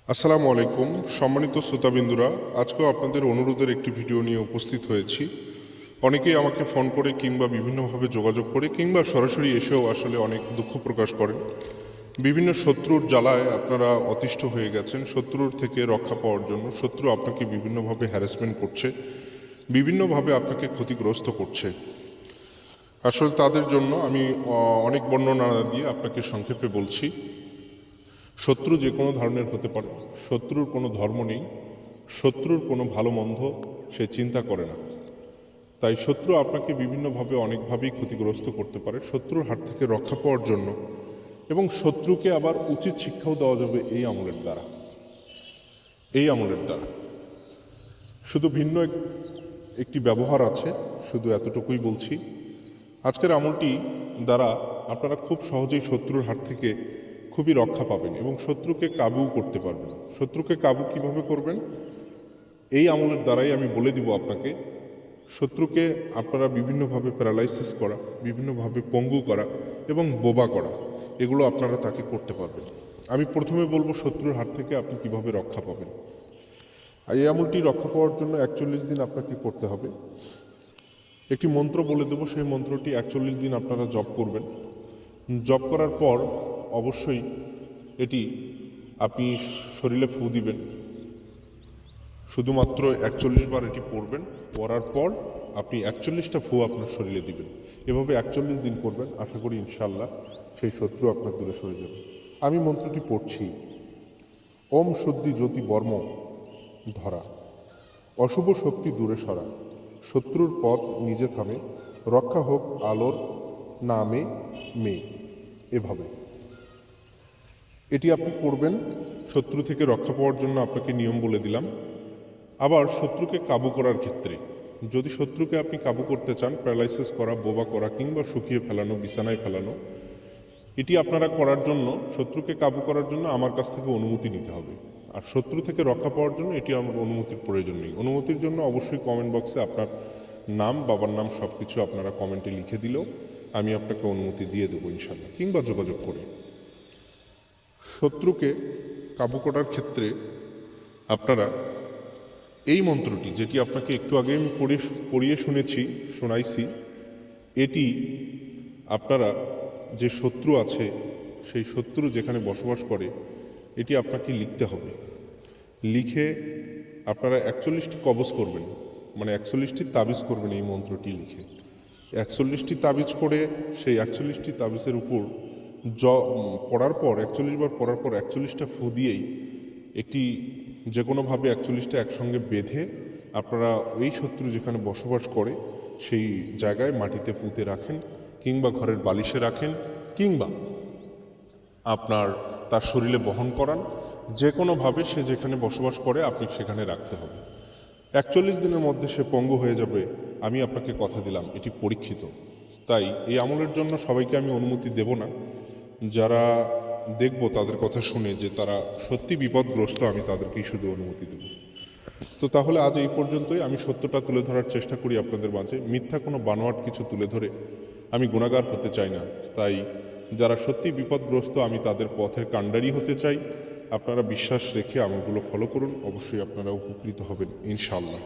আসসালামু আলাইকুম সম্মানিত শ্রোতাবিন্দুরা, আজকেও আপনাদের অনুরোধের একটি ভিডিও নিয়ে উপস্থিত হয়েছি। অনেকেই আমাকে ফোন করে কিংবা বিভিন্নভাবে যোগাযোগ করে কিংবা সরাসরি এসেও আসলে অনেক দুঃখ প্রকাশ করেন। বিভিন্ন শত্রুর জ্বালায় আপনারা অতিষ্ঠ হয়ে গেছেন। শত্রুর থেকে রক্ষা পাওয়ার জন্য শত্রু আপনাকে বিভিন্নভাবে হ্যারাসমেন্ট করছে, বিভিন্নভাবে আপনাকে ক্ষতিগ্রস্ত করছে। আসলে তাদের জন্য আমি অনেক বর্ণনা দিয়ে আপনাকে সংক্ষেপে বলছি। শত্রু যে কোনো ধরনের হতে পারে, শত্রুর কোনো ধর্ম নেই, শত্রুর কোনো ভালো মন্দ সে চিন্তা করে না। তাই শত্রু আপনাকে বিভিন্নভাবে অনেকভাবেই ক্ষতিগ্রস্ত করতে পারে। শত্রুর হাত থেকে রক্ষা পাওয়ার জন্য এবং শত্রুকে আবার উচিত শিক্ষাও দেওয়া যাবে এই আমলের দ্বারা। শুধু ভিন্ন একটি ব্যবহার আছে, শুধু এতটুকুই বলছি। আজকের আমলটি দ্বারা আপনারা খুব সহজেই শত্রুর হাত থেকে খুবই রক্ষা পাবেন এবং শত্রুকে কাবু করতে পারবেন। শত্রুকে কাবু কিভাবে করবেন এই আমলের দ্বারাই আমি বলে দিব আপনাকে। শত্রুকে আপনারা বিভিন্নভাবে প্যারালাইসিস করা, বিভিন্নভাবে পঙ্গু করা এবং বোবা করা, এগুলো আপনারা তাকে করতে পারবেন। আমি প্রথমে বলবো শত্রুর হাত থেকে আপনি কিভাবে রক্ষা পাবেন। এই আমলটি রক্ষা পাওয়ার জন্য 41 দিন আপনাকে করতে হবে। একটি মন্ত্র বলে দেবো, সেই মন্ত্রটি 41 দিন আপনারা জপ করবেন। জপ করার পর অবশ্যই এটি আপনি শরীরে ফু দিবেন। শুধুমাত্র 41 বার এটি পড়বেন। পড়ার পর আপনি 41টা ফু আপনার শরীরে দিবেন। এভাবে 41 দিন করবেন। আশা করি ইনশাআল্লাহ সেই শত্রু আপনার দূরে সরে যাবে। আমি মন্ত্রটি পড়ছি। ওম শুদ্ধি জ্যোতি বর্ম ধরা, অশুভ শক্তি দূরে সরা, শত্রুর পথ নিজে থামে, রক্ষা হোক আলোর নামে মে। এভাবে এটি আপনি করবেন। শত্রু থেকে রক্ষা পাওয়ার জন্য আপনাকে নিয়ম বলে দিলাম। আবার শত্রুকে কাবু করার ক্ষেত্রে, যদি শত্রুকে আপনি কাবু করতে চান, প্যারালাইসিস করা, বোবা করা কিংবা শুকিয়ে ফেলানো, বিছানায় ফেলানো, এটি আপনারা করার জন্য, শত্রুকে কাবু করার জন্য আমার কাছ থেকে অনুমতি নিতে হবে। আর শত্রু থেকে রক্ষা পাওয়ার জন্য এটি আমার অনুমতির প্রয়োজন নেই। অনুমতির জন্য অবশ্যই কমেন্ট বক্সে আপনার নাম, বাবার নাম সব কিছু আপনারা কমেন্টে লিখে দিলেও আমি আপনাকে অনুমতি দিয়ে দেবো ইনশাল্লাহ, কিংবা যোগাযোগ করে। শত্রুকে কাবু করার ক্ষেত্রে আপনারা এই মন্ত্রটি, যেটি আপনাকে একটু আগে আমি পড়িয়ে শোনাইছি, এটি আপনারা, যে শত্রু আছে সেই শত্রু যেখানে বসবাস করে, এটি আপনাকে লিখতে হবে। লিখে আপনারা 41টি কবজ করবেন, মানে 41টি তাবিজ করবেন এই মন্ত্রটি লিখে। 41টি তাবিজ করে সেই 41টি তাবিজের উপর পড়ার পর, 41 বার পড়ার পর 41টা ফু দিয়েই একটি যে কোনোভাবে 41টা একসঙ্গে বেঁধে আপনারা এই শত্রু যেখানে বসবাস করে সেই জায়গায় মাটিতে পুঁতে রাখেন, কিংবা ঘরের বালিশে রাখেন, কিংবা আপনার তার শরীরে বহন করান। যে কোনোভাবে সে যেখানে বসবাস করে আপনি সেখানে রাখতে হবে। 41 দিনের মধ্যে সে পঙ্গু হয়ে যাবে, আমি আপনাকে কথা দিলাম। এটি পরীক্ষিত। তাই এই আমলের জন্য সবাইকে আমি অনুমতি দেব না। যারা দেখব তাদের কথা শুনে যে তারা সত্যি বিপদগ্রস্ত, আমি তাদেরকেই শুধু অনুমতি দেব। তো তাহলে আজ এই পর্যন্তই। আমি সত্যটা তুলে ধরার চেষ্টা করি আপনাদের মাঝে। মিথ্যা কোনো বানোয়াট কিছু তুলে ধরে আমি গুনাহগার হতে চাই না। তাই যারা সত্যি বিপদগ্রস্ত, আমি তাদের পথের কাণ্ডারি হতে চাই। আপনারা বিশ্বাস রেখে আমলগুলো ফলো করুন, অবশ্যই আপনারা উপকৃত হবেন ইনশাআল্লাহ।